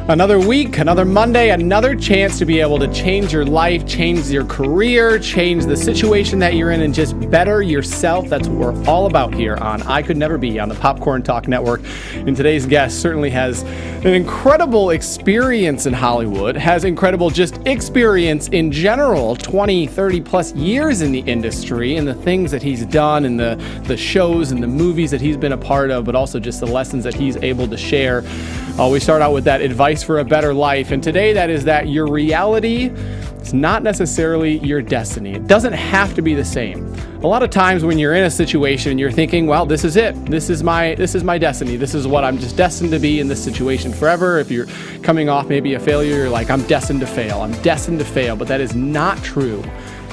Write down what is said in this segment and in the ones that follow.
Another week, another Monday, another chance to be able to change your life, change your career, change the situation that you're in, and just better yourself. That's what we're all about here on I Could Never Be on the Popcorn Talk Network. And today's guest certainly has an incredible experience in Hollywood, has incredible just experience in general, 20, 30 plus years in the industry, and the things that he's done and the shows and the movies that he's been a part of, but also just the lessons that he's able to share. We start out with that advice for a better life. And today that is that your reality is not necessarily your destiny. It doesn't have to be the same. A lot of times when you're in a situation, you're thinking, well, this is it. This is my destiny. This is what I'm just destined to be in this situation forever. If you're coming off maybe a failure, you're like, I'm destined to fail. I'm destined to fail. But that is not true.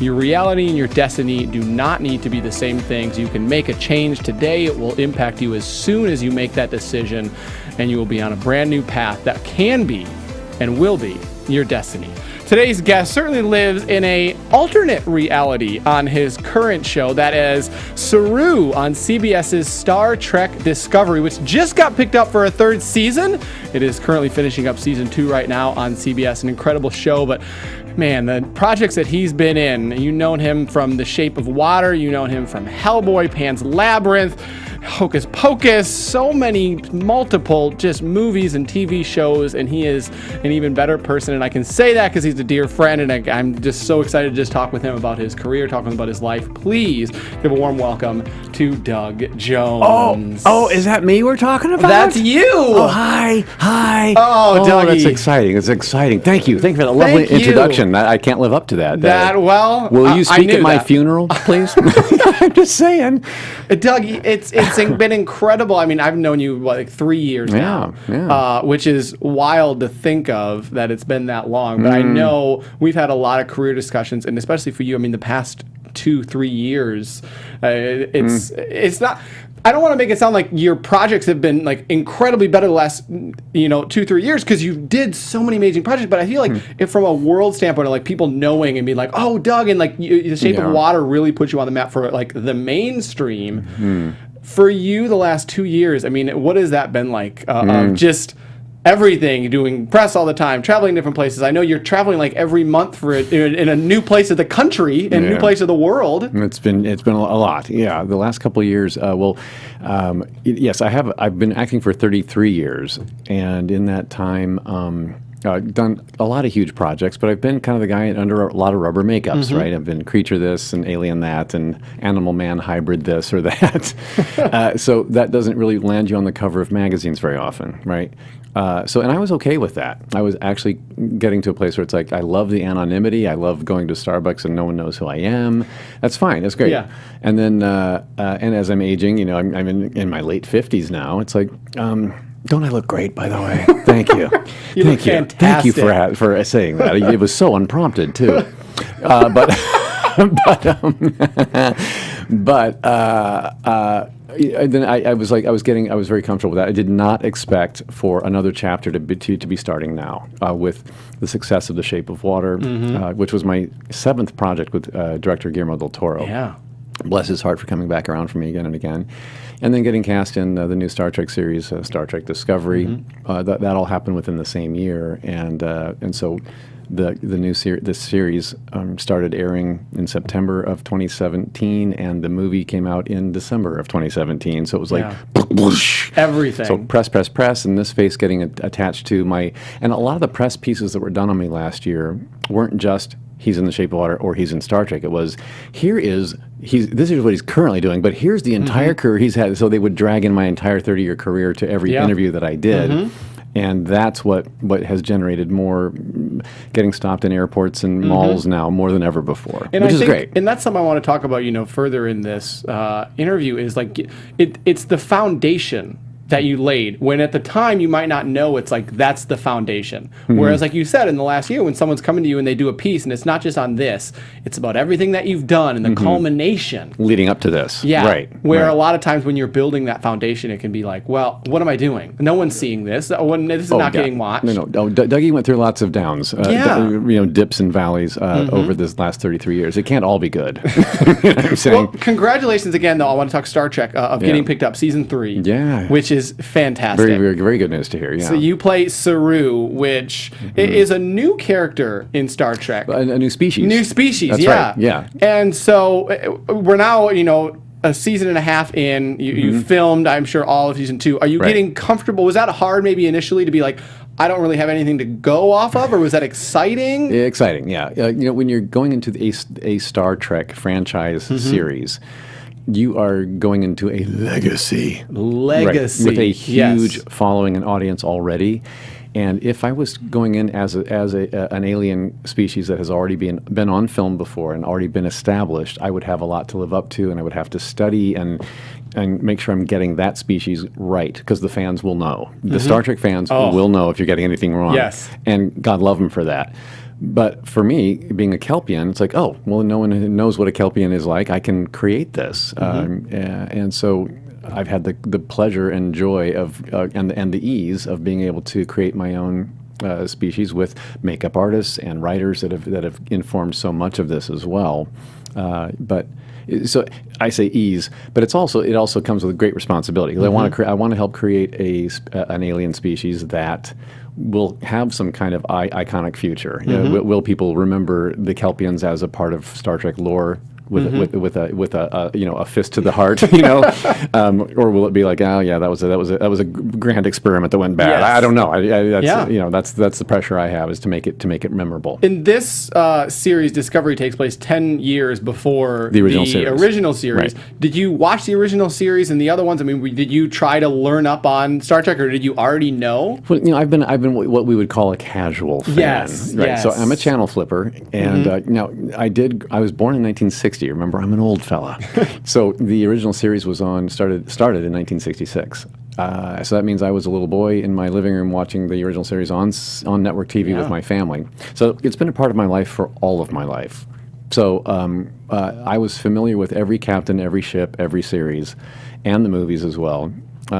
Your reality and your destiny do not need to be the same things. You can make a change today. It will impact you as soon as you make that decision, and you will be on a brand new path that can be and will be your destiny. Today's guest certainly lives in a alternate reality on his current show, that is Saru on CBS's Star Trek Discovery, which just got picked up for a third season. It is currently finishing up season 2 right now on CBS. An incredible show, but man, the projects that he's been in, you've known him from The Shape of Water, you've known him from Hellboy, Pan's Labyrinth, Hocus Pocus, so many multiple just movies and TV shows, and he is an even better person, and I can say that because he's a dear friend, and I'm just so excited to just talk with him about his career, talking about his life. Please give a warm welcome to Doug Jones. Oh, is that me we're talking about? That's you! Oh, hi. Oh, Dougie. That's exciting. It's exciting. Thank you for that lovely introduction. I can't live up to that. Will you speak at my funeral, please? I'm just saying. Doug, it's been incredible. I mean, I've known you, like 3 years now, which is wild to think of that it's been that long. But I know we've had a lot of career discussions, and especially for you, I mean, the past 2-3 years, it's not... I don't want to make it sound like your projects have been like incredibly better the last, 2-3 years, because you did so many amazing projects. But I feel like if from a world standpoint, of like people knowing and being like, oh, Doug, and like The Shape of Water really put you on the map for like the mainstream. For you, the last 2 years, I mean, what has that been like? Of just everything, doing press all the time, traveling different places. I know you're traveling like every month for it in a new place of the country, in a new place of the world. It's been a lot. Yeah, the last couple of years. Yes, I've been acting for 33 years, and in that time, done a lot of huge projects, but I've been kind of the guy under a lot of rubber makeups, right? I've been Creature this and Alien that and Animal Man hybrid this or that. So that doesn't really land you on the cover of magazines very often, right? And I was okay with that. I was actually getting to a place where it's like, I love the anonymity. I love going to Starbucks and no one knows who I am. That's fine. That's great. Yeah. And then, and as I'm aging, I'm in my late 50s now. It's like, don't I look great, by the way? Thank you. Thank you. Thank you for saying that. It was so unprompted too. Then I was very comfortable with that. I did not expect for another chapter to be starting now with the success of The Shape of Water, which was my 7th project with director Guillermo del Toro. Yeah. Bless his heart for coming back around for me again and again. And then getting cast in the new Star Trek series, Star Trek Discovery. That all happened within the same year. And so this series started airing in September of 2017, and the movie came out in December of 2017. So it was like whoosh. Everything. So press, and this face getting attached to my... And a lot of the press pieces that were done on me last year weren't just he's in The Shape of Water or he's in Star Trek. It was, this is what he's currently doing, but here's the entire career he's had. So they would drag in my entire 30-year career to every interview that I did. And that's what has generated more getting stopped in airports and malls now more than ever before, which is great. And that's something I want to talk about, further in this interview is like it's the foundation that you laid, when at the time you might not know it's like that's the foundation. Whereas like you said, in the last year, when someone's coming to you and they do a piece and it's not just on this, it's about everything that you've done and the culmination. Leading up to this. Yeah. Right. Where a lot of times when you're building that foundation, it can be like, well, what am I doing? No one's seeing this. This is not getting watched. No. Dougie went through lots of downs, dips and valleys over this last 33 years. It can't all be good. You know what I'm saying? Well, congratulations again, though. I want to talk Star Trek of getting picked up season 3. Yeah. Which is fantastic. Very, very, very good news to hear. Yeah. So you play Saru, which is a new character in Star Trek. A new species. New species, That's yeah. right, yeah. And so we're now, a season and a half in. You filmed, I'm sure, all of season 2. Are you getting comfortable? Was that hard maybe initially to be like, I don't really have anything to go off of, or was that exciting? Exciting, yeah. When you're going into a Star Trek franchise series, you are going into a legacy. Legacy. Right, with a huge following and audience already. And if I was going in as an alien species that has already been on film before and already been established, I would have a lot to live up to, and I would have to study and make sure I'm getting that species right, because the fans will know. The Star Trek fans will know if you're getting anything wrong. Yes. And God love them for that. But for me, being a Kelpian, it's like, oh, well, no one knows what a Kelpian is like. I can create this. And so I've had the pleasure and joy of and the ease of being able to create my own species with makeup artists and writers that have informed so much of this as well. But so I say ease, but it also comes with great responsibility. 'Cause I want to help create an alien species that will have some kind of iconic future. Will people remember the Kelpians as a part of Star Trek lore? With a fist to the heart, or will it be like, oh yeah, that was a grand experiment that went bad? Yes. I don't know. That's the pressure I have, is to make it memorable. In this series, Discovery takes place 10 years before the original series. Right. Did you watch the original series and the other ones? I mean, did you try to learn up on Star Trek, or did you already know? Well, I've been what we would call a casual fan. Yes. Right. Yes. So I'm a channel flipper, and I was born in 1960. Remember, I'm an old fella. So the original series started in 1966. So that means I was a little boy in my living room watching the original series on network TV with my family. So it's been a part of my life for all of my life. So I was familiar with every captain, every ship, every series, and the movies as well.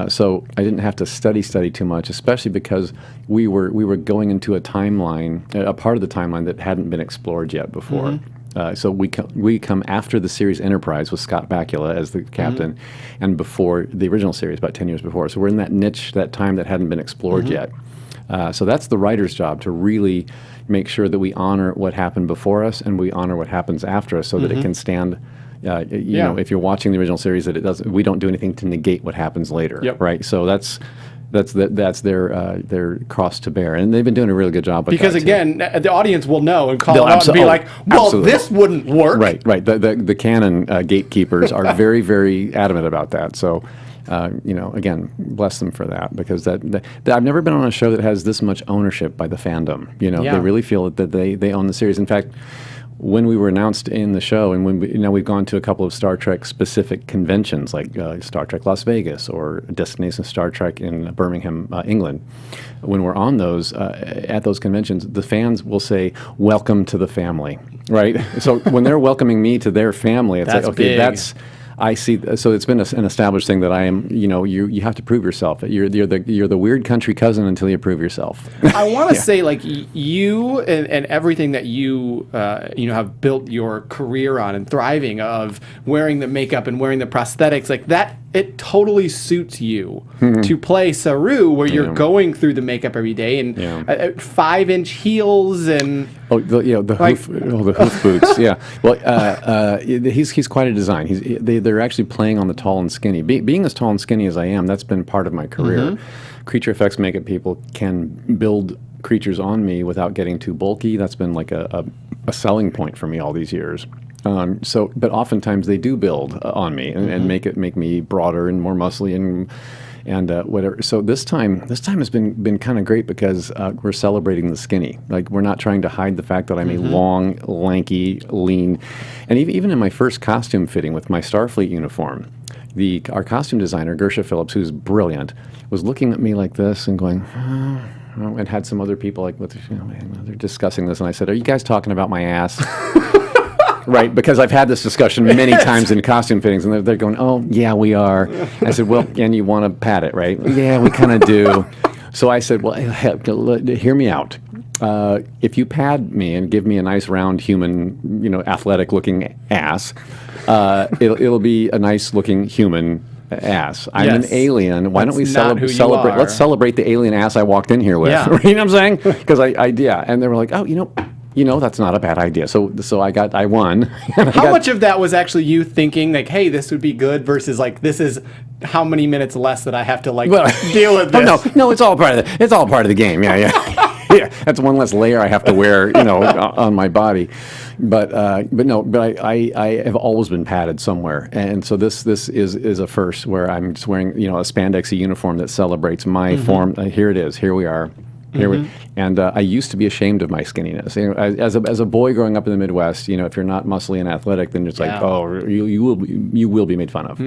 So I didn't have to study too much, especially because we were going into a timeline, a part of the timeline that hadn't been explored yet before. So we come after the series Enterprise with Scott Bakula as the captain, and before the original series, about 10 years before. So we're in that niche, that time that hadn't been explored yet. So that's the writer's job, to really make sure that we honor what happened before us and we honor what happens after us, so that it can stand. If you're watching the original series, we don't do anything to negate what happens later. Yep. Right. So that's their cross to bear, and they've been doing a really good job. Because again, the audience will know and call it out and be like, "Well, absolutely. This wouldn't work." Right. The canon gatekeepers are very, very adamant about that. So, again, bless them for that, because I've never been on a show that has this much ownership by the fandom. They really feel that they own the series. In fact, when we were announced in the show, and when we've gone to a couple of Star Trek specific conventions, like Star Trek Las Vegas or Destination Star Trek in Birmingham, England. When we're on those at those conventions, the fans will say, "Welcome to the family," right? So when they're welcoming me to their family, it's like, okay, big. I see. So it's been an established thing that I am. You have to prove yourself. You're the weird country cousin until you prove yourself. I want to say, like, you and everything that you have built your career on and thriving, of wearing the makeup and wearing the prosthetics, like that. It totally suits you to play Saru, where you're going through the makeup every day, and 5-inch heels and the hoof boots. Yeah. Well, he's quite a design. They're actually playing on the tall and skinny. Being as tall and skinny as I am, that's been part of my career. Creature effects makeup people can build creatures on me without getting too bulky. That's been like a selling point for me all these years. But oftentimes they do build on me and make me broader and more muscly and whatever. So this time has been kind of great, because we're celebrating the skinny. Like, we're not trying to hide the fact that I'm a long, lanky, lean, and even in my first costume fitting with my Starfleet uniform, our costume designer Gersha Phillips, who's brilliant, was looking at me like this and going. And had some other people they're discussing this, and I said, "Are you guys talking about my ass?" Right, because I've had this discussion many times in costume fittings, and they're going, "Oh, yeah, we are." I said, "Well, and you want to pat it, right?" "Yeah, we kind of do." So I said, "Well, hear me out. If you pad me and give me a nice round human, athletic-looking ass, it'll be a nice-looking human ass. I'm Yes. an alien. Why don't we That's not who you celebrate? are. Let's celebrate the alien ass I walked in here with. Yeah. You know what I'm saying? Because yeah. And they were like, oh, that's not a bad idea. So I won. How much of that was actually you thinking like, hey, this would be good versus like, this is how many minutes less that I have to deal with this? Oh, no, it's all part of the game. Yeah. Yeah, that's one less layer I have to wear, on my body. But I have always been padded somewhere, and so this is a first where I'm just wearing a spandexy uniform that celebrates my form. Here it is. Here we are. And I used to be ashamed of my skinniness. As a boy growing up in the Midwest, if you're not muscly and athletic, then it's like, oh, you will be made fun of.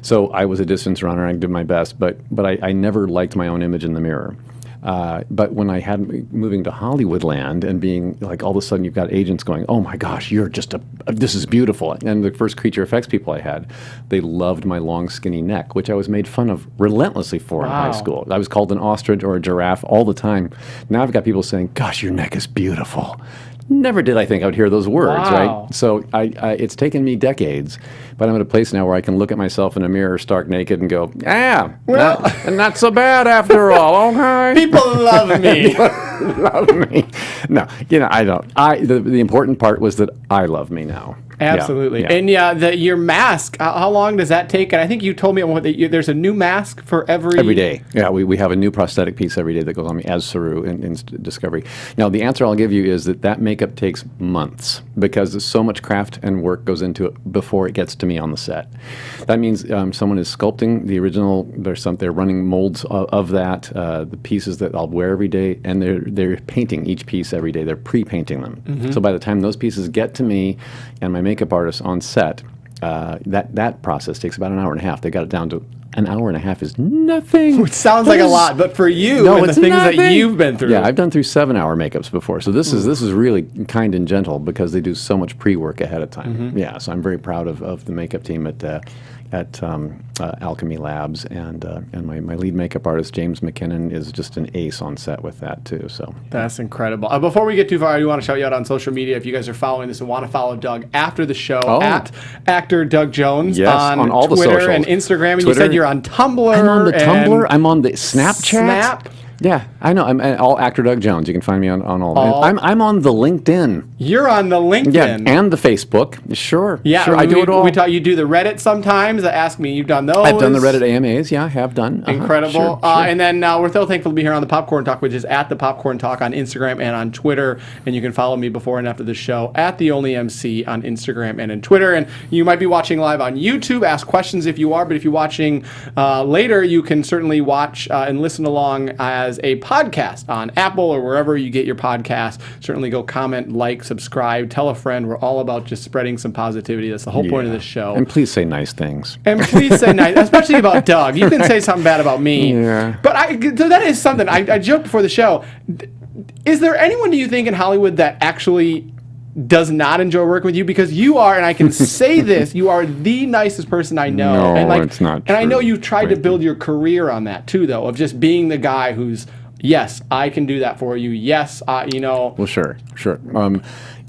So I was a distance runner. I did my best, but I never liked my own image in the mirror. But when I had moving to Hollywood land and being like, all of a sudden you've got agents going, oh my gosh, you're just this is beautiful. And the first creature effects people I had, they loved my long skinny neck, which I was made fun of relentlessly for in high school. I was called an ostrich or a giraffe all the time. Now I've got people saying, gosh, your neck is beautiful. Never did I think I would hear those words, right? So it's taken me decades, but I'm at a place now where I can look at myself in a mirror stark naked and go, not so bad after all, okay? People love me. Love me. No, I don't. The important part was that I love me now. Absolutely. Yeah. And your mask, how long does that take? And I think you told me there's a new mask for every day. Yeah, we have a new prosthetic piece every day that goes on me as Saru in Discovery. Now, the answer I'll give you is that makeup takes months because there's so much craft and work goes into it before it gets to me on the set. That means someone is sculpting the original. They're running molds of that, the pieces that I'll wear every day, and they're painting each piece every day. They're pre-painting them. So by the time those pieces get to me and my makeup artist on set, that process takes about an hour and a half. They got it down to an hour and a half is nothing. Which sounds like a lot, but for you and the things that you've been through. Yeah, I've done through 7-hour makeups before. So this is really kind and gentle because they do so much pre-work ahead of time. Yeah, so I'm very proud of the makeup team at Alchemy Labs, and my lead makeup artist James McKinnon is just an ace on set with that too. So that's incredible. Before we get too far, I do want to shout you out on social media if you guys are following this and want to follow Doug after the show at actor Doug Jones on all Twitter the socials. and Instagram. And Twitter. You said you're on Tumblr. I'm on the Tumblr. I'm on the Snapchat. Snap. Yeah, I know. I'm all actor Doug Jones. You can find me on all of them. I'm on the LinkedIn. You're on the LinkedIn. Yeah, and the Facebook. Sure. Yeah, sure. I do it all. You do the Reddit sometimes. Ask me. You've done those. I've done the Reddit AMAs. Yeah, I have done. Incredible. Sure. And then we're so thankful to be here on the Popcorn Talk, which is at the Popcorn Talk on Instagram and on Twitter. And you can follow me before and after the show at the Only MC on Instagram and on Twitter. And you might be watching live on YouTube. Ask questions if you are. But if you're watching later, you can certainly watch and listen along as a podcast on Apple or wherever you get your podcast. Certainly go comment, like, subscribe, tell a friend. We're all about just spreading some positivity. That's the whole point of this show. And please say nice things. And please say nice, especially about Doug. You can say something bad about me. Yeah. But so that is something. I joked before the show. Is there anyone, do you think, in Hollywood that actually does not enjoy working with you? Because you are, and I can say this, you are the nicest person I know. No, and it's not And I know true. you've tried to build your career on that too, though, of just being the guy who's, yes, I can do that for you. Yes, Well, sure.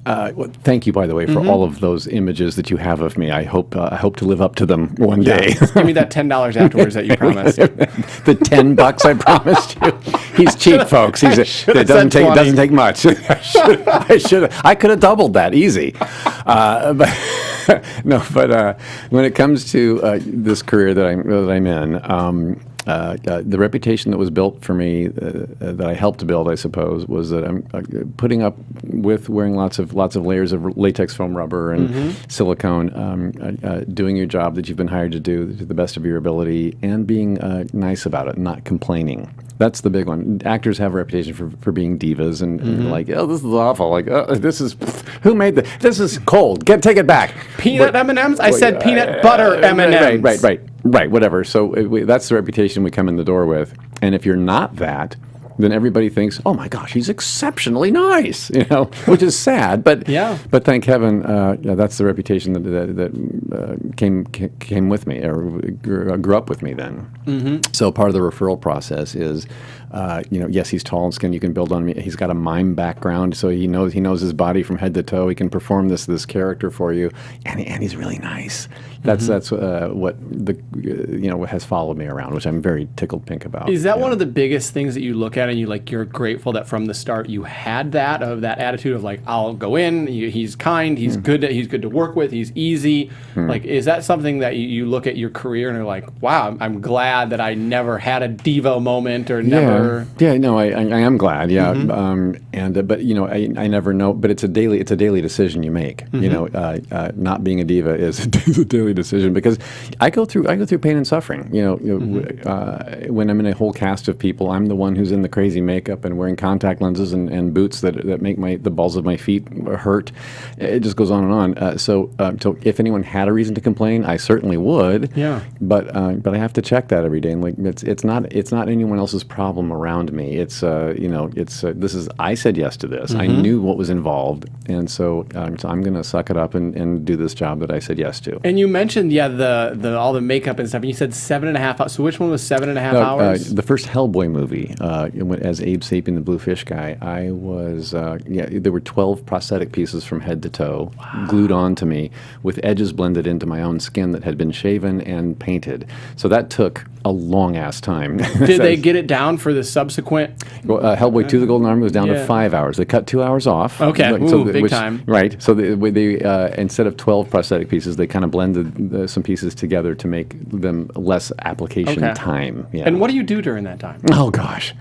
Thank you, by the way, for all of those images that you have of me. I hope to live up to them one day. Give me that $10 afterwards that you promised. The $10 I promised you. He's cheap, folks. It doesn't take much. I could have doubled that easy. But when it comes to this career that I'm in. The reputation that was built for me, that I helped to build, I suppose, was that I'm putting up with wearing lots of layers of latex foam rubber and silicone, doing your job that you've been hired to do to the best of your ability, and being nice about it, not complaining. That's the big one. Actors have a reputation for being divas and like, oh, this is awful. Like, oh, this is, who made this? This is cold. Take it back. Peanut M&Ms? I said peanut butter M&Ms. Right, whatever. So that's the reputation we come in the door with. And if you're not that, then everybody thinks, oh my gosh, he's exceptionally nice, which is sad. But but thank heaven, that's the reputation that came with me or grew up with me then. Mm-hmm. So part of the referral process is, yes, he's tall and skinny. You can build on me. He's got a mime background, so he knows his body from head to toe. He can perform this character for you, and he's really nice. That's what has followed me around, which I'm very tickled pink about. Is that one of the biggest things that you look at and you're grateful that from the start you had that attitude of like, I'll go in, he's kind, he's good to work with, he's easy. Like, is that something that you look at your career and are like, wow, I'm glad that I never had a Devo moment or never. Yeah, no, I am glad. Yeah, but I never know. But it's a daily decision you make. Not being a diva is a daily decision because I go through pain and suffering. When I'm in a whole cast of people, I'm the one who's in the crazy makeup and wearing contact lenses and boots that make the balls of my feet hurt. It just goes on and on. So if anyone had a reason to complain, I certainly would. Yeah. But I have to check that every day, and like it's not anyone else's problem around me. It's I said yes to this. I knew what was involved, and so I'm going to suck it up and do this job that I said yes to. And you mentioned the all the makeup and stuff, and you said 7.5 hours. So which one was 7.5 hours? The first Hellboy movie, as Abe Sapien, the blue fish guy, I was there were 12 prosthetic pieces from head to toe glued onto me with edges blended into my own skin that had been shaven and painted. So that took a long ass time. Did they get it down for the subsequent? Hellboy 2: The Golden Army was down to 5 hours. They cut 2 hours off. Okay, big time. Right. So they instead of 12 prosthetic pieces, they kind of blended some pieces together to make them less application time. Yeah. And what do you do during that time? Oh gosh.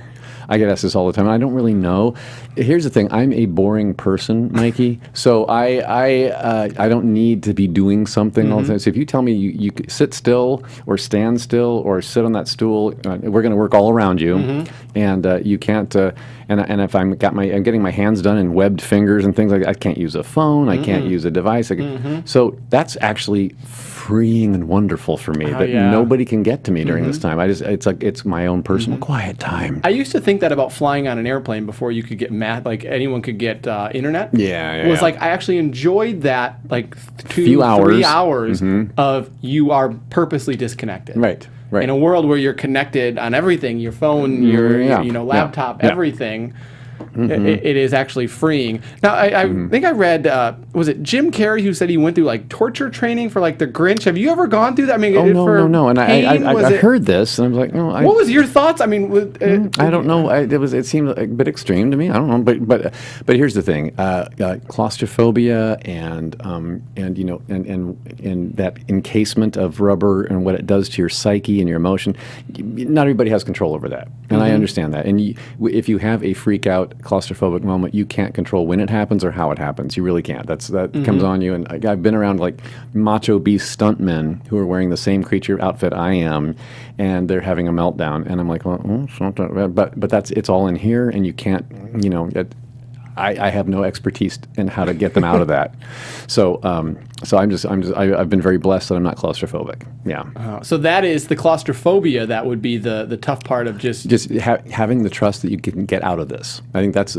I get asked this all the time, and I don't really know. Here's the thing: I'm a boring person, Mikey. So I don't need to be doing something all the time. So if you tell me you sit still or stand still or sit on that stool, we're going to work all around you, and you can't. And if I'm getting my hands done in webbed fingers and things like that, I can't use a phone. I can't use a device. So that's actually freeing and wonderful for me that nobody can get to me during this time. It's my own personal quiet time. I used to think that about flying on an airplane before you could get like anyone could get internet. Yeah. Was like I actually enjoyed that like 3 hours of you are purposely disconnected. Right. In a world where you're connected on everything, your phone, your laptop, everything. It is actually freeing. Now, I think I read, was it Jim Carrey who said he went through like torture training for like The Grinch? Have you ever gone through that? I mean, no. And I heard this, and I was like, no. What was your thoughts? I mean, I don't know. It seemed a bit extreme to me. I don't know, but here's the thing: claustrophobia and that encasement of rubber and what it does to your psyche and your emotion. Not everybody has control over that, and I understand that. And if you have a freak out claustrophobic moment, you can't control when it happens or how it happens. You really can't. That comes on you. And I've been around like macho beast stuntmen who are wearing the same creature outfit I am, and they're having a meltdown. And I'm like, well, it's not that bad. But it's all in here, and you can't. I have no expertise in how to get them out of that. So I've been very blessed that I'm not claustrophobic. Yeah. So that is the claustrophobia. That would be the tough part of just having the trust that you can get out of this. I think that's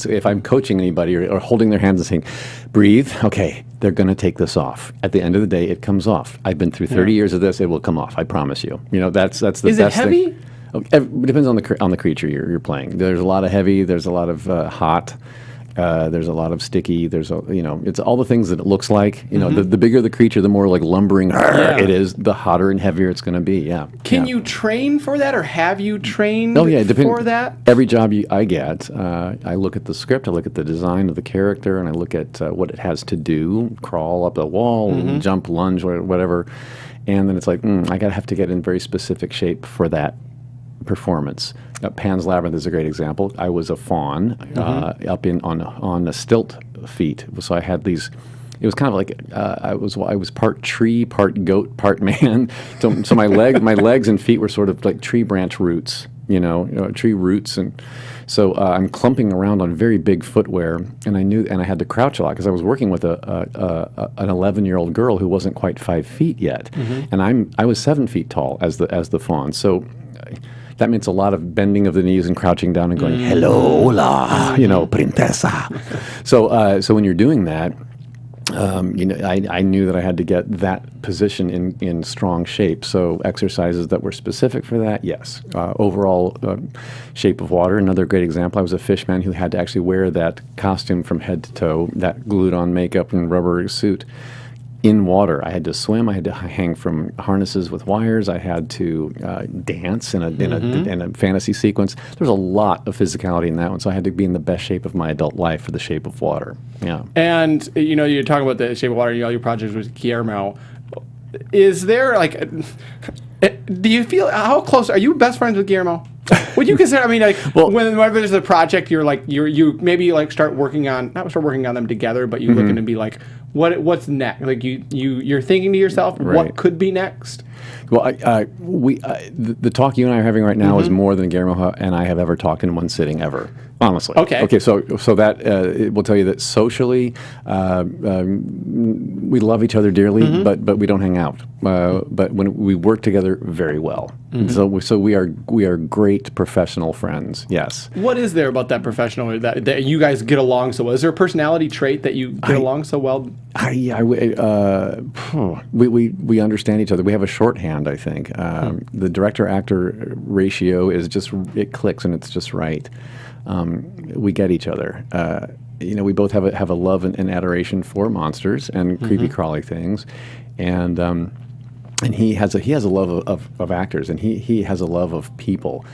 if I'm coaching anybody or holding their hands and saying, breathe. Okay, they're going to take this off. At the end of the day, it comes off. I've been through 30 years of this. It will come off. I promise you. That's the best thing. Is it heavy? It depends on the creature you're playing. There's a lot of heavy. There's a lot of hot. There's a lot of sticky. There's it's all the things that it looks like. The bigger the creature, the more like lumbering it is. The hotter and heavier it's going to be. Yeah. Can you train for that, or have you trained for that? Every job I get, I look at the script, I look at the design of the character, and I look at what it has to do: crawl up a wall, jump, lunge, whatever. And then it's like I have to get in very specific shape for that performance. Pan's Labyrinth is a great example. I was a fawn up on a stilt feet, so I had these. It was kind of like I was part tree, part goat, part man. So my legs and feet were sort of like tree branch roots, tree roots, and so I'm clumping around on very big footwear, and I had to crouch a lot because I was working with an 11-year-old girl who wasn't quite 5 feet yet, and I was 7 feet tall as the fawn. So that means a lot of bending of the knees and crouching down and going, hello, hola, princesa. So when you're doing that, I knew that I had to get that position in strong shape. So exercises that were specific for that, yes. Overall shape of water, another great example. I was a fishman who had to actually wear that costume from head to toe, that glued-on makeup and rubber suit in water. I had to swim. I had to hang from harnesses with wires. I had to dance in a fantasy sequence. There's a lot of physicality in that one, so I had to be in the best shape of my adult life for the shape of water. Yeah. And you're talking about the shape of water. All your projects with Guillermo. Is there do you feel how close are you best friends with Guillermo? Would you consider? I mean, whenever there's a project, you maybe start working on them together, but you look into be like, what's next? Like you're thinking to yourself, right. What could be next? Well, the talk you and I are having right now is more than Guillermo and I have ever talked in one sitting ever. Honestly. Okay. So that it will tell you that socially, we love each other dearly, but we don't hang out. But when we work together very well, so we are great professional friends. Yes. What is there about that professional that you guys get along so well? Is there a personality trait that you get along so well? We understand each other. We have a shorthand, I think. The director-actor ratio is it clicks and it's just right. We get each other. We both have a love and adoration for monsters and creepy crawly things, and he has a love of actors, and he has a love of people.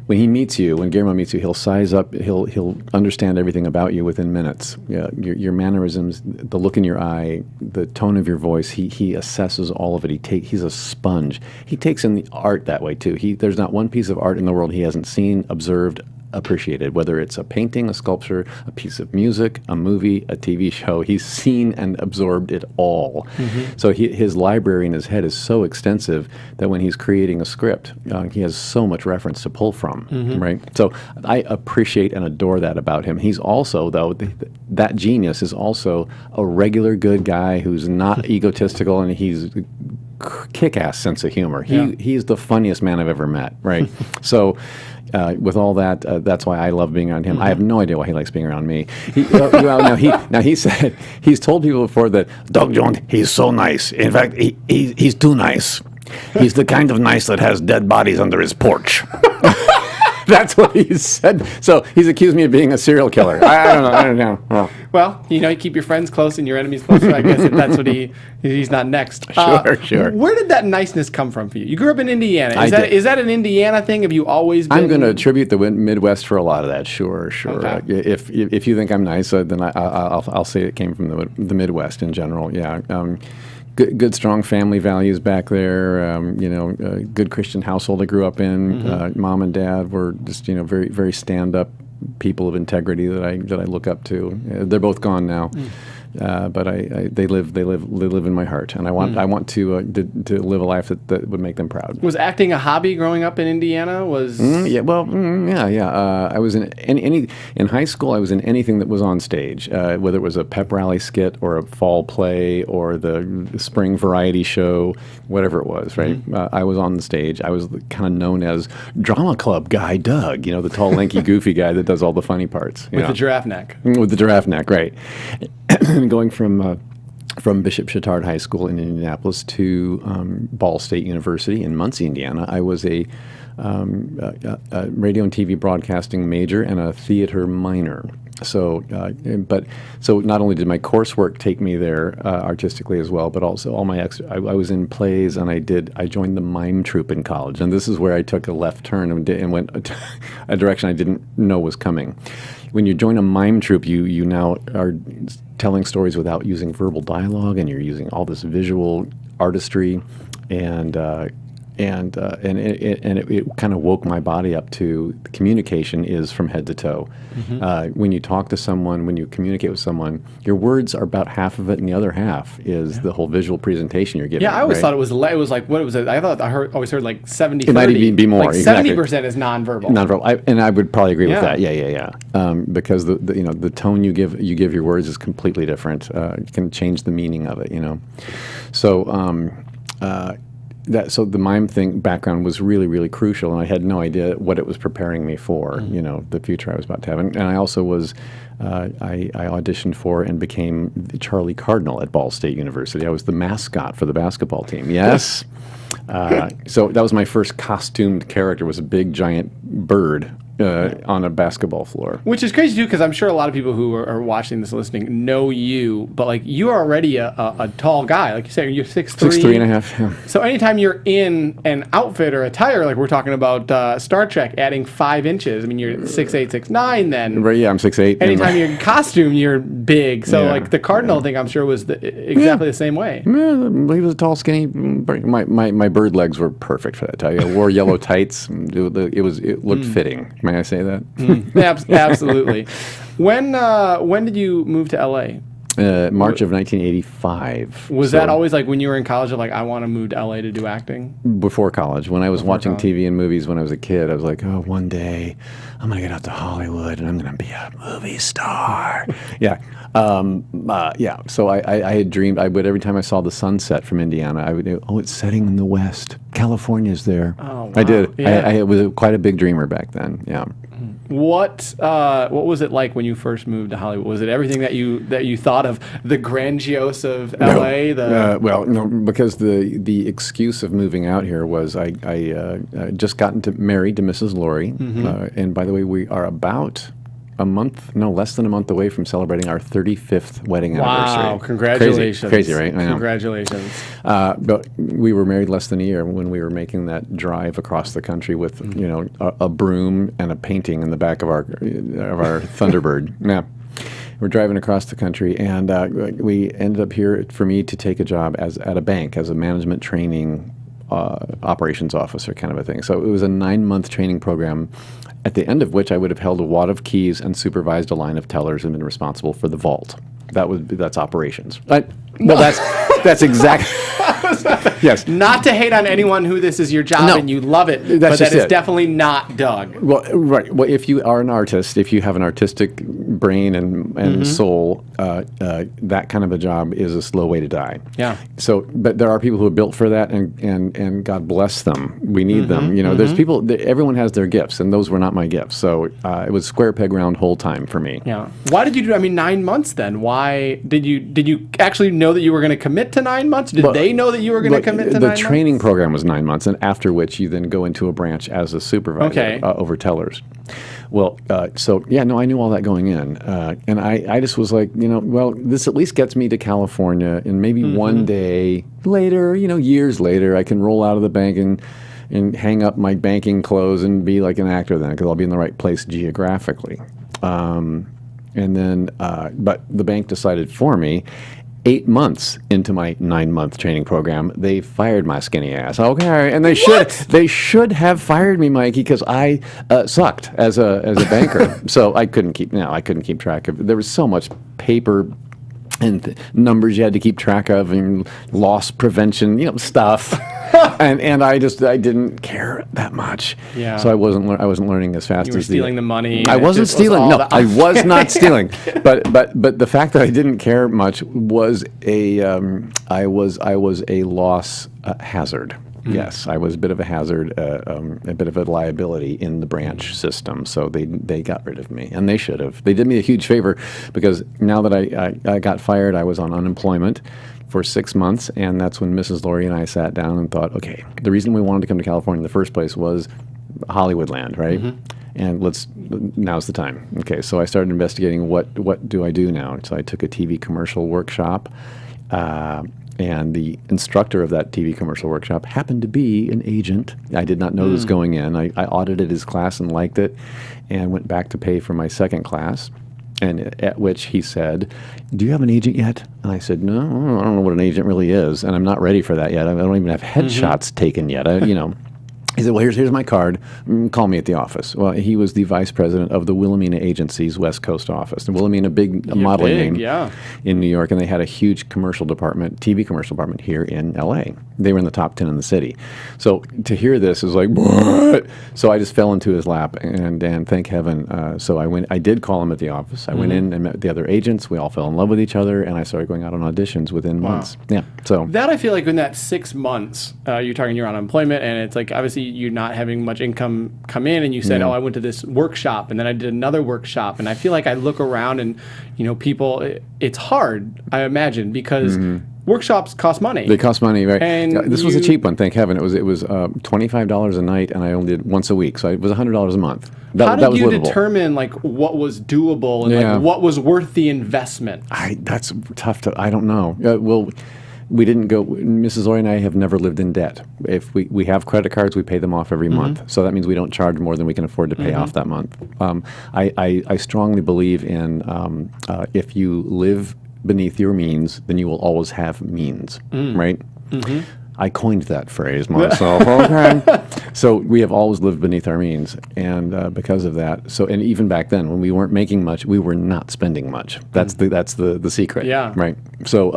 When Guillermo meets you, he'll size up. He'll understand everything about you within minutes. Your mannerisms, the look in your eye, the tone of your voice. He assesses all of it. He's a sponge. He takes in the art that way too. There's not one piece of art in the world he hasn't seen, observed, appreciated, whether it's a painting, a sculpture, a piece of music, a movie, a TV show. He's seen and absorbed it all. So his library in his head is so extensive that when he's creating a script, he has so much reference to pull from, right? So I appreciate and adore that about him. He's also, though, that genius is also a regular good guy who's not egotistical, and he's kick-ass sense of humor. He's the funniest man I've ever met, right? So with all that, that's why I love being around him. I have no idea why he likes being around me. He said he's told people before that Doug Jones, he's so nice. In fact, he's too nice. He's the kind of nice that has dead bodies under his porch. That's what he said. So he's accused me of being a serial killer. I don't know. Well, you keep your friends close and your enemies close. So I guess if that's what he's not next. Sure. Where did that niceness come from for you? You grew up in Indiana. Is that an Indiana thing? Have you always been? I'm going to attribute the Midwest for a lot of that. Sure. Okay. If you think I'm nice, then I'll say it came from the Midwest in general. Yeah. Good, strong family values back there. Good Christian household I grew up in. Mom and dad were just very, very stand-up people of integrity that I look up to. They're both gone now. But they live in my heart, and I want to live a life that would make them proud. Was acting a hobby growing up in Indiana? Yeah. I was in high school. I was in anything that was on stage, whether it was a pep rally skit or a fall play or the spring variety show, whatever it was. Right. I was on the stage. I was kind of known as drama club guy Doug. The tall, lanky, goofy guy that does all the funny parts. With the giraffe neck. With the giraffe neck, right. Going from Bishop Chittard High School in Indianapolis to Ball State University in Muncie, Indiana, I was a radio and TV broadcasting major and a theater minor. So not only did my coursework take me there artistically as well, but also all my I was in plays, and I joined the mime troupe in college, and this is where I took a left turn and went a direction I didn't know was coming. When you join a mime troupe, you now are telling stories without using verbal dialogue, and you're using all this visual artistry, and it kind of woke my body up to communication is from head to toe. When you talk to someone, when you communicate with someone, your words are about half of it, and the other half is the whole visual presentation you're giving. Yeah, I always thought it was like, what was it? I thought always heard like 70-30. It might even be more. Like exactly. 70% is nonverbal. Nonverbal, and I would probably agree with that. Yeah. Because the tone you give your words is completely different. It can change the meaning of it. So. so the mime thing background was really, really crucial, and I had no idea what it was preparing me for, the future I was about to have. And I also was, I auditioned for and became Charlie Cardinal at Ball State University. I was the mascot for the basketball team. Yes. So that was my first costumed character, was a big, giant bird on a basketball floor. Which is crazy too, because I'm sure a lot of people who are watching this, listening, know you, but like you are already a tall guy. Like you said, you're 6'3". 6'3.5". Yeah. So anytime you're in an outfit or attire, like we're talking about Star Trek, adding 5 inches. I mean, you're 6'8", 6'9". Then Right, yeah, I'm 6'8". anytime you're in costume, you're big. So Yeah. like the cardinal thing, I'm sure was exactly the same way. Yeah, he was a tall, skinny bird. My bird legs were perfect for that. I wore yellow tights. It looked fitting. May I say that? Absolutely. When did you move to LA? March of 1985. Was that always like when you were in college, like I want to move to LA to do acting? Before college, when I was watching TV and movies when I was a kid, I was like, oh, one day I'm going to get out to Hollywood and I'm going to be a movie star. Yeah. So I had dreamed, every time I saw the sunset from Indiana, I would go, oh, it's setting in the west. California's there. Oh, wow. I did. Yeah. I was quite a big dreamer back then. Yeah. What was it like when you first moved to Hollywood? Was it everything that you thought of, the grandiose of LA? No, because the excuse of moving out here was I just gotten married to Mrs. Laurie, and by the way, we are about less than a month away from celebrating our 35th wedding anniversary. Wow, congratulations. Crazy, right? I know. Congratulations. But we were married less than a year when we were making that drive across the country with, a broom and a painting in the back of our Thunderbird. Yeah. We're driving across the country, and we ended up here for me to take a job at a bank as a management training operations officer kind of a thing. So it was a 9-month training program, at the end of which I would have held a wad of keys and supervised a line of tellers and been responsible for the vault. That's operations. That's exactly. Yes. Not to hate on anyone who this is your job and you love it, but that is definitely not Doug. Well, right. Well, if you are an artist, if you have an artistic brain and soul, that kind of a job is a slow way to die. Yeah. So, but there are people who are built for that, and God bless them. We need them. There's people. Everyone has their gifts, and those were not my gifts. So it was square peg round hole time for me. Yeah. Why did you do? 9 months then? Why did you actually know that you were going to commit to 9 months? Did they know that you were going to commit to 9 months? The training program was 9 months, and after which you then go into a branch as a supervisor over tellers. Well, I knew all that going in, and I just was like, this at least gets me to California, and maybe one day later, years later, I can roll out of the bank and hang up my banking clothes and be like an actor then, because I'll be in the right place geographically. And then, but the bank decided for me. 8 months into my 9-month training program, they fired my skinny ass. Okay, and they should have fired me, Mikey, because I sucked as a banker. So I couldn't keep track of. There was so much paper and numbers you had to keep track of, and loss prevention, stuff. and I didn't care that much. Yeah. So I wasn't learning as fast as you were stealing the money. I wasn't stealing. No, I was not stealing. But the fact that I didn't care much was I was a loss hazard. Yes, I was a bit of a hazard, a bit of a liability in the branch system. So they got rid of me, and they should have. They did me a huge favor, because now that I got fired, I was on unemployment for 6 months, and that's when Mrs. Laurie and I sat down and thought, okay, the reason we wanted to come to California in the first place was Hollywood land, right? And now's the time. Okay, so I started investigating what do I do now? So I took a TV commercial workshop, and the instructor of that TV commercial workshop happened to be an agent. I did not know this going in. I audited his class and liked it, and went back to pay for my second class. And at which he said, "Do you have an agent yet?" And I said, "No, I don't know what an agent really is, and I'm not ready for that yet. I don't even have headshots taken yet. He said, well, here's my card. Call me at the office. Well, he was the vice president of the Wilhelmina Agency's West Coast office. And Wilhelmina, big modeling name in New York, and they had a huge commercial department, TV commercial department here in L.A. They were in the top 10 in the city. So to hear this is like, what? So I just fell into his lap, and thank heaven. So I did call him at the office. I went in and met the other agents. We all fell in love with each other, and I started going out on auditions within months. Yeah. So that, I feel like in that 6 months, you're talking your unemployment, and it's like obviously you're not having much income come in, and you said, oh, I went to this workshop, and then I did another workshop, and I feel like I look around and, people, it's hard, I imagine, because workshops cost money. They cost money, right? And this was a cheap one, thank heaven. It was $25 a night, and I only did once a week, so it was $100 a month. How did you livable. Determine what was doable and like what was worth the investment? That's tough to. I don't know. Well, we didn't go. Mrs. Lori and I have never lived in debt. If we have credit cards, we pay them off every month. So that means we don't charge more than we can afford to pay off that month. I strongly believe in if you live beneath your means, then you will always have means, right? I coined that phrase myself. Okay. So we have always lived beneath our means, and because of that, and even back then when we weren't making much, we were not spending much. That's the secret. Yeah. Right. So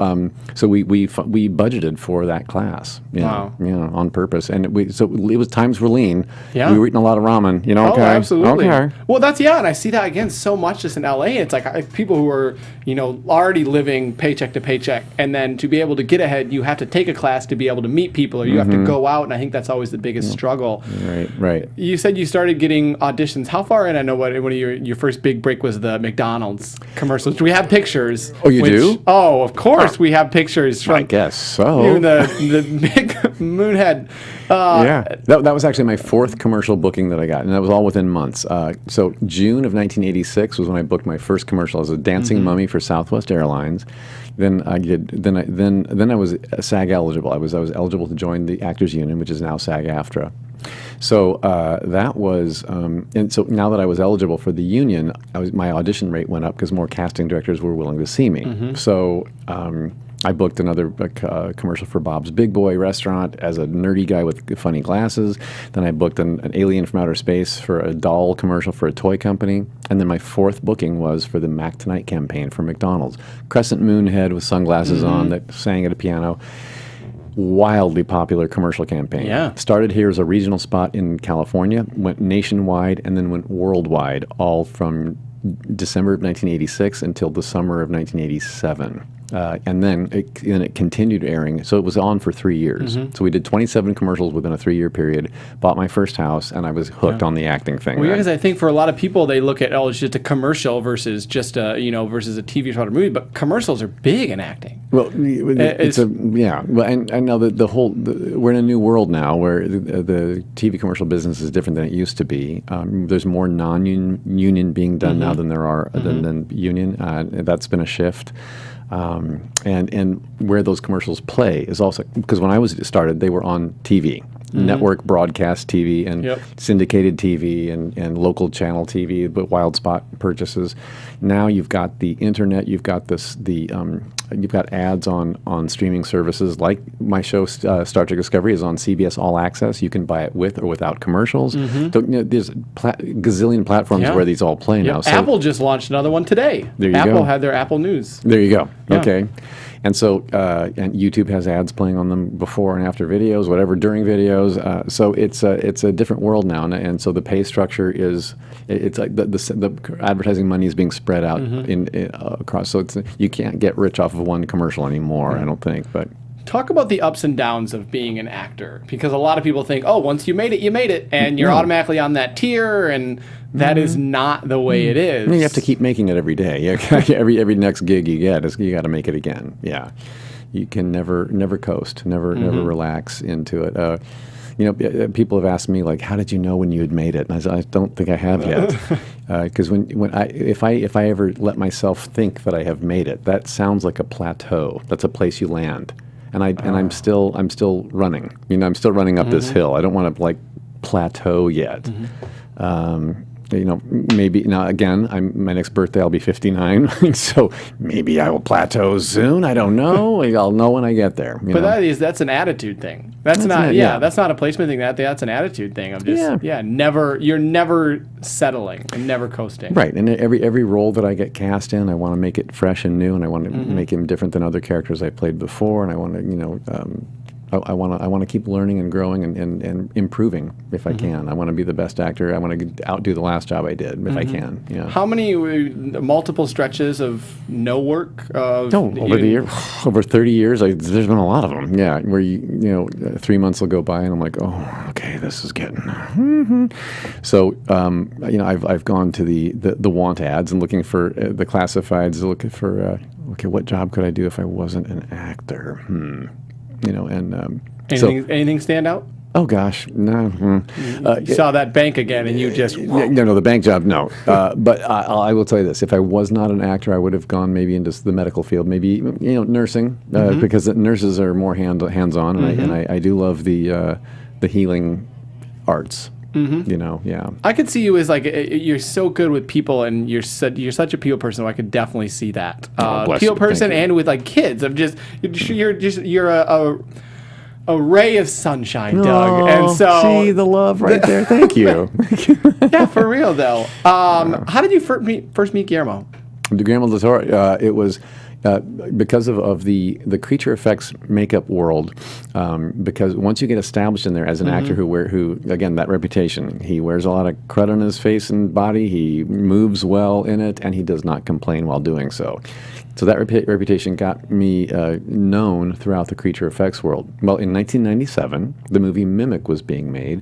we budgeted for that class. Wow. On purpose, and it was times were lean. Yeah. We were eating a lot of ramen. Oh, okay. absolutely. Okay. Well, and I see that again so much just in LA. It's like people who are already living paycheck to paycheck, and then to be able to get ahead, you have to take a class to be able to meet people, or you have to go out, and I think that's always the biggest struggle. Right. You said you started getting auditions. How far in? I know one of your first big break was the McDonald's commercials. We have pictures. Oh, you do? Oh, of course we have pictures from. I guess so. You, the big moonhead. That was actually my fourth commercial booking that I got, and that was all within months. So June of 1986 was when I booked my first commercial as a dancing mummy for Southwest Airlines. Then I was SAG eligible. I was eligible to join the Actors Union, which is now SAG-AFTRA. So that was, and so now that I was eligible for the union, my audition rate went up because more casting directors were willing to see me. So I booked another commercial for Bob's Big Boy restaurant as a nerdy guy with funny glasses. Then I booked an alien from outer space for a doll commercial for a toy company. And then my fourth booking was for the Mac Tonight campaign for McDonald's. Crescent moon head with sunglasses on that sang at a piano. Wildly popular commercial campaign. Yeah. Started here as a regional spot in California, went nationwide, and then went worldwide, all from December of 1986 until the summer of 1987. And then it continued airing. So it was on for 3 years. So we did 27 commercials within a 3-year period, bought my first house, and I was hooked on the acting thing. Well, because I think for a lot of people, they look at, it's just a commercial versus just versus a TV show or movie, but commercials are big in acting. Well, Well, and now we're in a new world now where the TV commercial business is different than it used to be. There's more non-union being done now than there are than union. That's been a shift. And where those commercials play is also, because when I was started, they were on TV, network broadcast TV and syndicated TV and local channel TV, but wild spot purchases. Now you've got the internet, you've got you've got ads on streaming services like my show Star Trek Discovery is on CBS All Access. You can buy it with or without commercials. So, there's gazillion platforms where these all play now. So Apple just launched another one today. There you Apple go. had their Apple News. There you go. Yeah. Okay. And so, and YouTube has ads playing on them before and after videos, whatever, during videos. So it's a different world now, and so the pay structure it's like the advertising money is being spread out across. So you can't get rich off of one commercial anymore, I don't think. But talk about the ups and downs of being an actor, because a lot of people think, once you made it, and you're automatically on that tier, and that is not the way it is. I mean, you have to keep making it every day. Every next gig you get, you got to make it again. Yeah, you can never coast, never relax into it. People have asked me, like, how did you know when you had made it? And I said, I don't think I have yet, because if I ever let myself think that I have made it, that sounds like a plateau. That's a place you land. And I'm still running. I'm still running up this hill. I don't want to plateau yet. maybe now again, my next birthday I'll be 59, so maybe I will plateau soon. I don't know. I'll know when I get there. But that's an attitude thing. That's not a placement thing. That's an attitude thing of just you're never settling and never coasting. Right, and every role that I get cast in, I want to make it fresh and new, and I want to make him different than other characters I played before, and I want to I want to keep learning and growing and improving if I can. I want to be the best actor. I want to outdo the last job I did if I can. Yeah. How many multiple stretches of no work? Over the year, over 30 years, there's been a lot of them. Yeah, where 3 months will go by and I'm like, oh, okay, this is getting. So I've gone to the want ads and looking for the classifieds, looking for okay, what job could I do if I wasn't an actor? Anything stand out? Oh gosh, no. You saw that bank again, and you just no, the bank job, no. But I will tell you this: if I was not an actor, I would have gone maybe into the medical field, maybe nursing, because nurses are more hands-on, and I do love the healing arts. Yeah. I could see you as you're so good with people, and you're such a people person. So I could definitely see that people person, and with kids. You're a ray of sunshine, Doug. And so see the love right there. Thank you. Yeah, for real though. How did you first meet Guillermo? Guillermo del Toro. It was. Because of the creature effects makeup world, because once you get established in there as an actor who again, that reputation, he wears a lot of crud on his face and body, he moves well in it, and he does not complain while doing so. So that reputation got me known throughout the creature effects world. Well, in 1997, the movie Mimic was being made,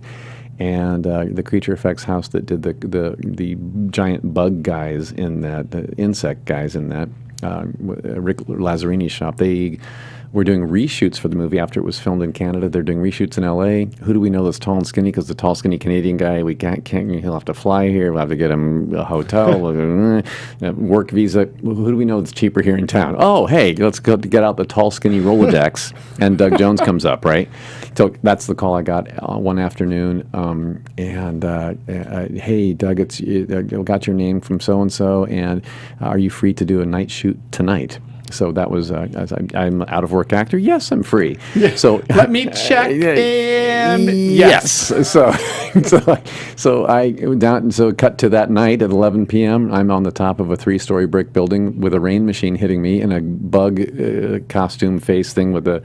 and the creature effects house that did the giant bug guys in that, the insect guys in that, Rick Lazarini's shop, they were doing reshoots for the movie after it was filmed in Canada. They're doing reshoots in LA. Who do we know that's tall and skinny? Because the tall, skinny Canadian guy, we can't he'll have to fly here. We'll have to get him a hotel, work visa. Who do we know that's cheaper here in town? Oh, hey, let's go get out the tall, skinny Rolodex. And Doug Jones comes up, right? So that's the call I got one afternoon. Hey, Doug, I got your name from so-and-so, and are you free to do a night shoot tonight? So that was, I'm out of work actor. Yes, I'm free. Yeah. So let me check and yes. So I down. So cut to that night at 11 p.m. I'm on the top of a 3-story brick building with a rain machine hitting me in a bug costume face thing with a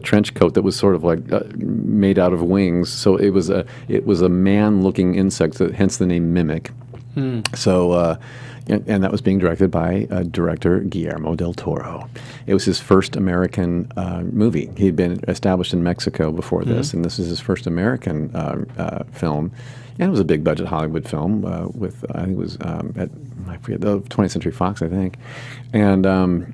trench coat that was sort of made out of wings. So it was a man-looking insect, hence the name Mimic. So. And that was being directed by director Guillermo del Toro. It was his first American movie. He had been established in Mexico before this, and this is his first American film. And it was a big budget Hollywood film with, I think it was at, I forget, the 20th Century Fox, I think. And they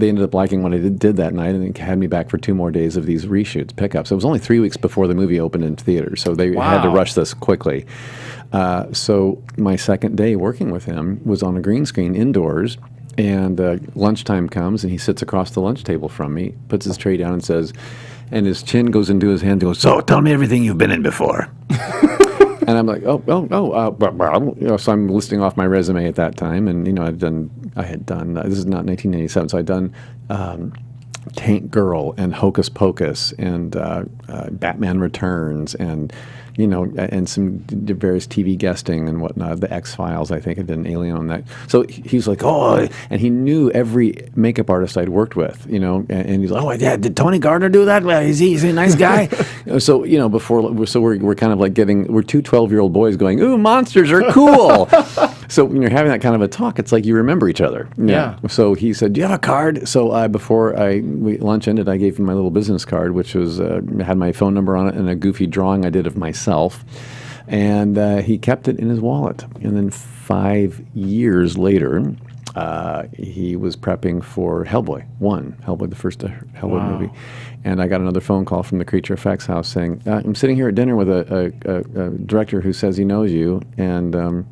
ended up liking what I did that night, and had me back for 2 more days of these reshoots, pickups. It was only 3 weeks before the movie opened in theaters, so they had to rush this quickly. So my second day working with him was on a green screen indoors, and lunchtime comes, and he sits across the lunch table from me, puts his tray down and says, and his chin goes into his hand and goes, "So tell me everything you've been in before." And I'm like, so I'm listing off my resume at that time, and I had done. This is not 1987, so I'd done Tank Girl and Hocus Pocus and Batman Returns and and some various TV guesting and whatnot. The X-Files, I think, I did an alien on that. So he's like, oh, and he knew every makeup artist I'd worked with, and he's like, oh yeah, did Tony Gardner do that? Well, is he a nice guy? So we're kind of like we're 2 12-year-old boys going, ooh, monsters are cool. So when you're having that kind of a talk, it's like you remember each other. Yeah. So he said, do you have a card? So before lunch ended, I gave him my little business card, which was had my phone number on it and a goofy drawing I did of myself. And he kept it in his wallet. And then 5 years later, he was prepping for Hellboy, the first Hellboy movie. And I got another phone call from the Creature Effects house saying, I'm sitting here at dinner with a director who says he knows you, and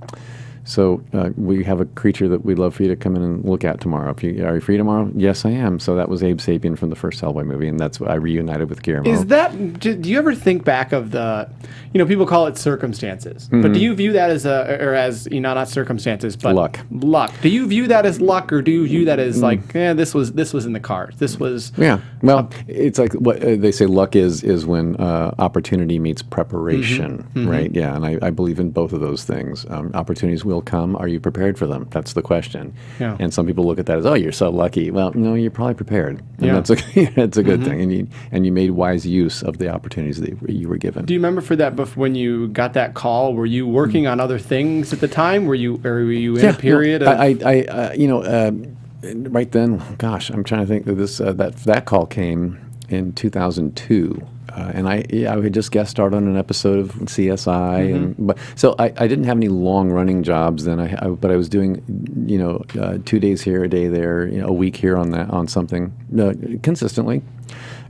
So we have a creature that we'd love for you to come in and look at tomorrow. Are you free tomorrow? Yes, I am. So that was Abe Sapien from the first Hellboy movie, and that's what I reunited with Guillermo. Is that? Do you ever think back of the? People call it circumstances, but do you view that as not circumstances, but luck? Luck. Do you view that as luck, or do you view that as this was in the cards? This was. Yeah. Well, it's like what they say. Luck is when opportunity meets preparation, right? Yeah, and I believe in both of those things. Opportunities will come. Are you prepared for them? That's the question. Yeah. And some people look at that as, oh, you're so lucky. Well, no, you're probably prepared, and that's a good thing. And you made wise use of the opportunities that you were given. Do you remember for that? When you got that call, were you working on other things at the time? Were you in a period? Right then, gosh, I'm trying to think of this. That call came in 2002. And I had just guest starred on an episode of CSI, so I didn't have any long running jobs then. But I was doing 2 days here, a day there, a week here on something consistently.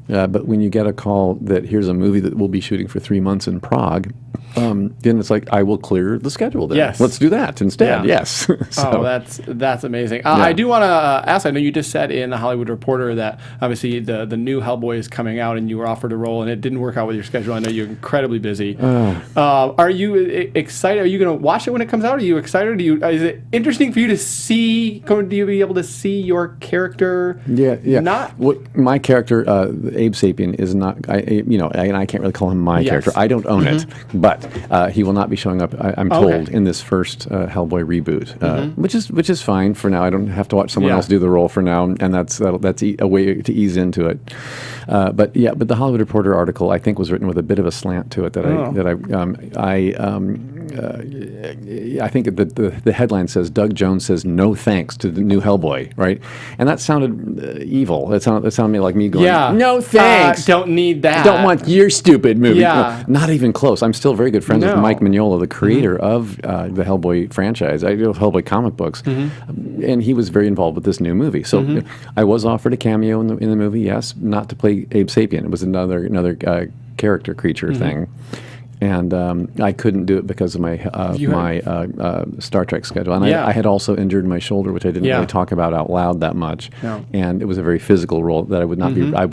But when you get a call that here's a movie that we'll be shooting for 3 months in Prague, then it's like, I will clear the schedule then. Yes. Let's do that instead. Yeah. Yes. So that's amazing. I do want to ask, I know you just said in The Hollywood Reporter that obviously the new Hellboy is coming out and you were offered a role and it didn't work out with your schedule. I know you're incredibly busy. Are you excited? Are you going to watch it when it comes out? Are you excited? Is it interesting for you to see? Do you be able to see your character? Yeah. My character, Abe Sapien, is not. I can't really call him my character. I don't own it, but he will not be showing up. I'm told in this first Hellboy reboot, which is fine for now. I don't have to watch someone else do the role for now, and that's a way to ease into it. But the Hollywood Reporter article, I think, was written with a bit of a slant to it I think the headline says Doug Jones says no thanks to the new Hellboy, right? And that sounded evil. It sounded to me like me going, no thanks. Don't need that. Don't want your stupid movie. Yeah. No, not even close. I'm still very good friends with Mike Mignola, the creator of the Hellboy franchise. I do Hellboy comic books, and he was very involved with this new movie. So I was offered a cameo in the movie. Yes, not to play Abe Sapien. It was another character creature thing. And I couldn't do it because of my Star Trek schedule. And I had also injured my shoulder, which I didn't really talk about out loud that much. No. And it was a very physical role that I would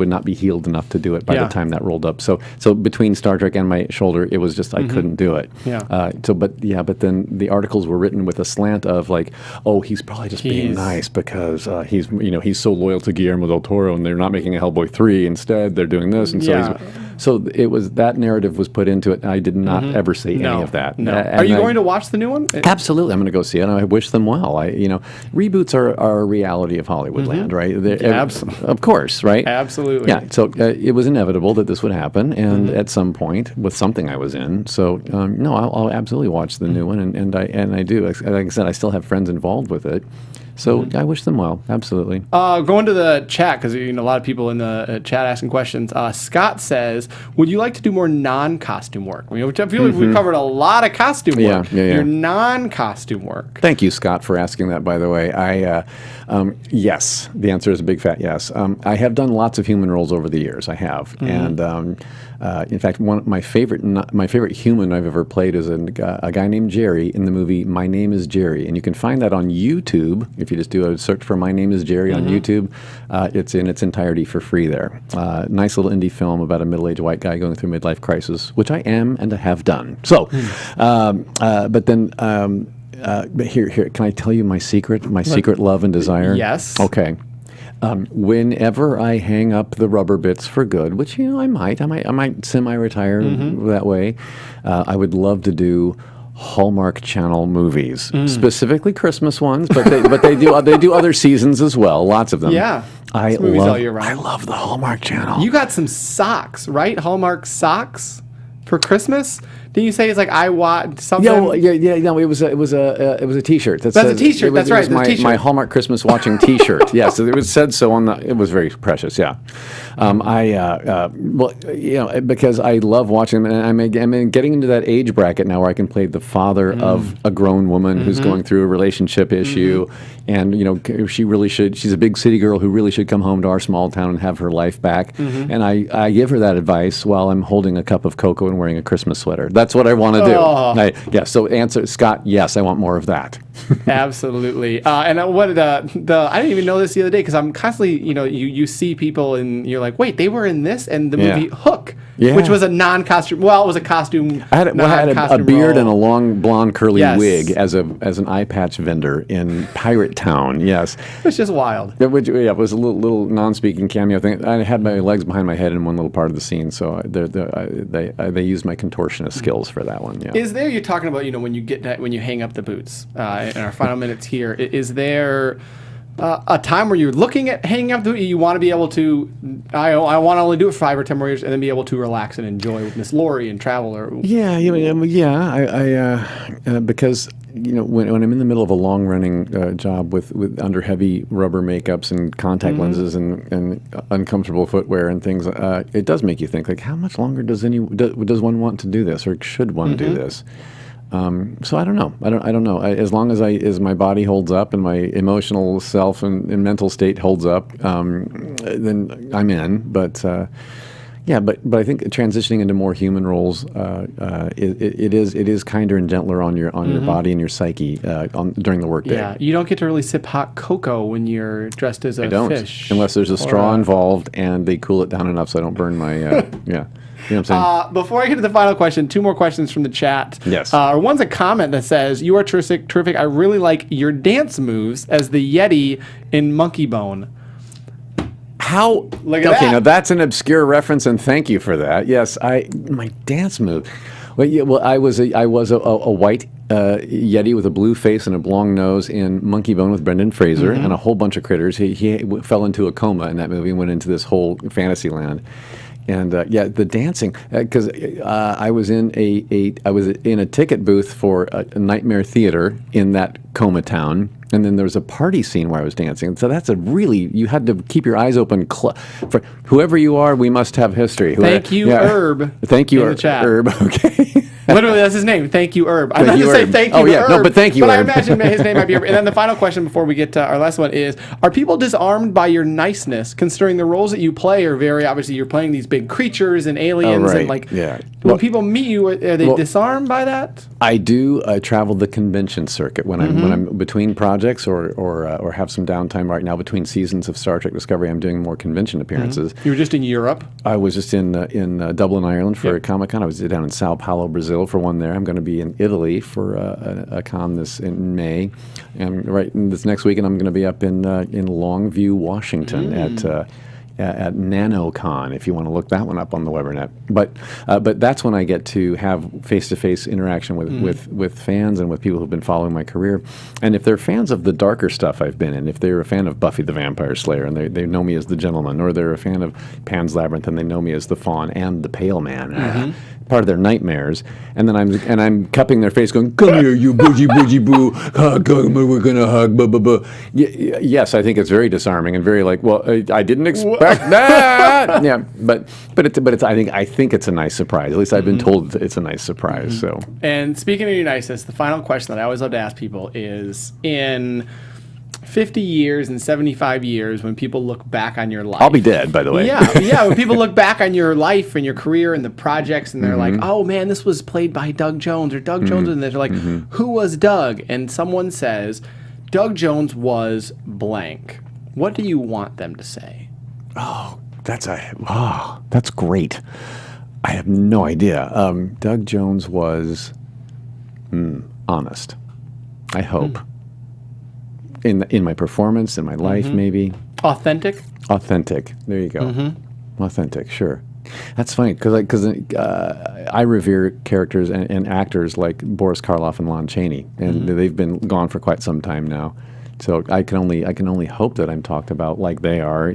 not be healed enough to do it by the time that rolled up. So between Star Trek and my shoulder, it was just I couldn't do it. Yeah. But then the articles were written with a slant of like, oh, he's probably just being nice because he's so loyal to Guillermo del Toro, and they're not making a Hellboy 3 instead. They're doing this, and so it was that narrative was put into it. And I did not ever say any of that. No. Are you going to watch the new one? Absolutely, I'm going to go see it. And I wish them well. Reboots are a reality of Hollywood land, right? Absolutely. Of course, right? Absolutely. Yeah. So it was inevitable that this would happen, and at some point with something I was in. So no, I'll absolutely watch the new one, and I do. Like I said, I still have friends involved with it. So I wish them well. Absolutely. Going to the chat, because a lot of people in the chat asking questions. Scott says, would you like to do more non-costume work? Which I feel like we've covered a lot of costume work. Yeah. Your non-costume work. Thank you, Scott, for asking that, by the way. Yes. The answer is a big fat yes. I have done lots of human roles over the years. I have. And in fact, one of my favorite human I've ever played is a guy named Jerry in the movie My Name is Jerry. And you can find that on YouTube. If you just do a search for My Name is Jerry on YouTube, it's in its entirety for free there. Nice little indie film about a middle-aged white guy going through midlife crisis, which I am and I have done. So, but here, can I tell you my secret love and desire? Yes. Okay. Whenever I hang up the rubber bits for good, which I might semi-retire that way, I would love to do Hallmark Channel movies, specifically Christmas ones, but they do other seasons as well. Lots of them. Yeah. I all year round. I love the Hallmark Channel. You got some socks, right? Hallmark socks for Christmas. Did you say it's like I want something? No, it was a T-shirt. That's a T-shirt. That's right. It was my Hallmark Christmas watching T-shirt. Yes, it was said so on the. It was very precious. Yeah, because I love watching them, and I'm getting into that age bracket now where I can play the father of a grown woman who's going through a relationship issue, and she really should. She's a big city girl who really should come home to our small town and have her life back. And I give her that advice while I'm holding a cup of cocoa and and wearing a Christmas sweater. That's what I want to do. Oh. Yeah. So answer, Scott. Yes, I want more of that. Absolutely. And what I didn't even know this the other day because I'm constantly, you see people and you're like, wait, they were in this and the movie Hook, which was a non-costume. Well, it was a costume. I had a beard role. and a long blonde curly Yes. wig as an eye patch vendor in Pirate Town. Yes, It's just wild. it was a little non-speaking cameo thing. I had my legs behind my head in one little part of the scene, so they used my contortionist skills for that one. Yeah. Is there, you're talking about, when you hang up the boots in our final minutes here, is there a time where you're looking at hanging up the boot, you want to be able to, I want to only do it for 5 or 10 more years and then be able to relax and enjoy with Miss Lori and travel? Because when I'm in the middle of a long-running job with under heavy rubber makeups and contact lenses and uncomfortable footwear and things, it does make you think, like, how much longer does one want to do this, or should one do this? So I don't know. I don't know. As long as my body holds up and my emotional self and mental state holds up, then I'm in. But I think transitioning into more human roles, it is kinder and gentler on your body and your psyche during the workday. Yeah, you don't get to really sip hot cocoa when you're dressed as a fish. Unless there's a straw involved and they cool it down enough so I don't burn my yeah. You know what I'm saying? Before I get to the final question, 2 more questions from the chat. Yes. One's a comment that says, "You are terrific. I really like your dance moves as the Yeti in Monkey Bone." How? Look at that. Now that's an obscure reference, and thank you for that. Yes, my dance move. Well, I was a white Yeti with a blue face and a long nose in Monkey Bone with Brendan Fraser and a whole bunch of critters. He fell into a coma in that movie and went into this whole fantasy land. And the dancing, because I was in a ticket booth for a Nightmare Theater in that coma town, and then there was a party scene where I was dancing. So that's you had to keep your eyes open. For whoever you are, we must have history. Thank you, Herb. Thank you, in the chat. Herb. Okay. Literally, that's his name. Thank you, Herb. I meant to say Herb. thank you, Oh, yeah. Herb. No, but thank you, But I Herb. imagine his name might be Herb. And then the final question before we get to our last one is, are people disarmed by your niceness, considering the roles that you play are very, obviously, you're playing these big creatures and aliens. right. And like, Yeah. when people meet you, are they disarmed by that? I do travel the convention circuit when I'm between projects or have some downtime right now between seasons of Star Trek Discovery. I'm doing more convention appearances. You were just in Europe. I was just in Dublin, Ireland for a Comic-Con. I was down in Sao Paulo, Brazil for one there. I'm going to be in Italy for a con in May, and this next weekend I'm going to be up in Longview, Washington at NanoCon, if you want to look that one up on the Webernet. But that's when I get to have face-to-face interaction with fans and with people who've been following my career. And if they're fans of the darker stuff I've been in, if they're a fan of Buffy the Vampire Slayer and they know me as the Gentleman, or they're a fan of Pan's Labyrinth and they know me as the Faun and the Pale Man, part of their nightmares, and then I'm cupping their face, going, "Come here, you bougie boo, hug, we're gonna hug." Blah, blah, blah. Yes, I think it's very disarming and very like, well, I didn't expect that. Yeah, but it's I think it's a nice surprise. At least I've been told it's a nice surprise. So. And speaking of your niceness, the final question that I always love to ask people is, in 50 years and 75 years, when people look back on your life, I'll be dead, by the way. Yeah. When people look back on your life and your career and the projects, and they're like, "Oh man, this was played by Doug Jones," or Doug Jones, and they're like, "Who was Doug?" And someone says, "Doug Jones was blank." What do you want them to say? That's great. I have no idea. Doug Jones was honest. I hope. In my performance, in my life, maybe. Authentic? Authentic. There you go. Authentic, sure. That's funny, because I revere characters and actors like Boris Karloff and Lon Chaney, and they've been gone for quite some time now. So I can only hope that I'm talked about like they are,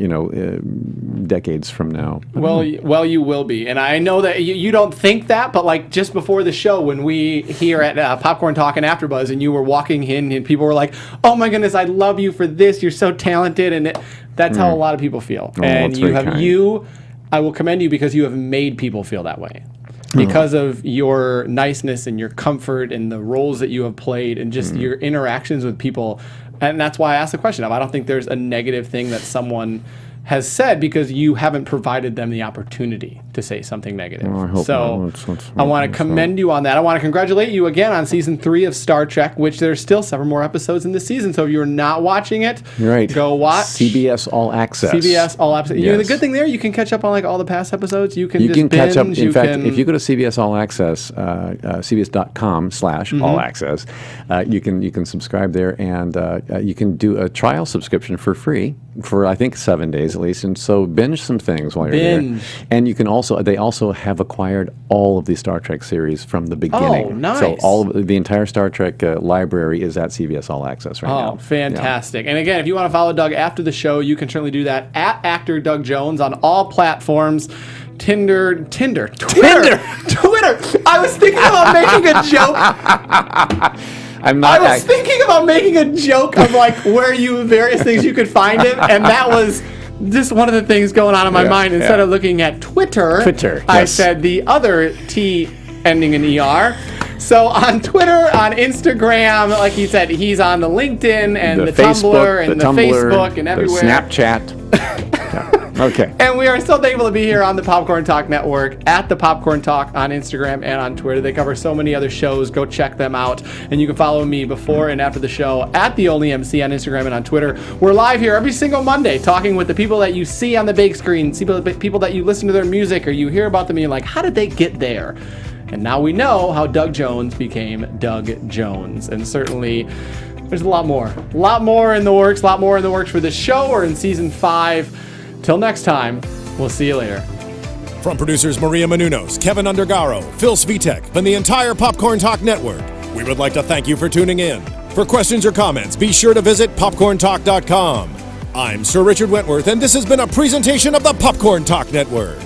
decades from now. Well, you will be, and I know that you don't think that, but like just before the show, when we here at Popcorn Talk and AfterBuzz, and you were walking in, and people were like, "Oh my goodness, I love you for this. You're so talented," and that's how a lot of people feel. And I will commend you because you have made people feel that way. Because of your niceness and your comfort and the roles that you have played and just your interactions with people. And that's why I asked the question. I don't think there's a negative thing that someone has said because you haven't provided them the opportunity to say something negative. I hope so not. I want to commend you on that. I want to congratulate you again on season 3 of Star Trek, which there's still several more episodes in this season. So if you're not watching it, go watch. CBS All Access. CBS All Access. Yes. You know, the good thing there, you can catch up on like all the past episodes. You can just catch up. binge, In fact, if you go to CBS All Access, cbs.com/all access, you can subscribe there, and you can do a trial subscription for free for I think 7 days at least, and so binge some things while you're there. And you can they also have acquired all of the Star Trek series from the beginning. Oh, nice! So all of the entire Star Trek library is at CBS All Access right now. Oh, fantastic! Yeah. And again, if you want to follow Doug after the show, you can certainly do that at actor Doug Jones on all platforms. Twitter. I was thinking about making a joke. I was thinking about making a joke of like where various things you could find him, and that was just one of the things going on in my mind. Instead of looking at Twitter, I said the other T ending in ER. So on Twitter, on Instagram, like he said, he's on the LinkedIn and the Tumblr and the Facebook and everywhere. The Snapchat. Okay. And we are so thankful to be here on the Popcorn Talk Network, at the Popcorn Talk on Instagram and on Twitter. They cover so many other shows. Go check them out. And you can follow me before and after the show at the Only MC on Instagram and on Twitter. We're live here every single Monday talking with the people that you see on the big screen, people that you listen to their music or you hear about them and you're like, how did they get there? And now we know how Doug Jones became Doug Jones. And certainly there's a lot more in the works, for this show or in season 5. Till next time, we'll see you later. From producers Maria Menounos, Kevin Undergaro, Phil Svitek, and the entire Popcorn Talk Network, we would like to thank you for tuning in. For questions or comments, be sure to visit popcorntalk.com. I'm Sir Richard Wentworth, and this has been a presentation of the Popcorn Talk Network.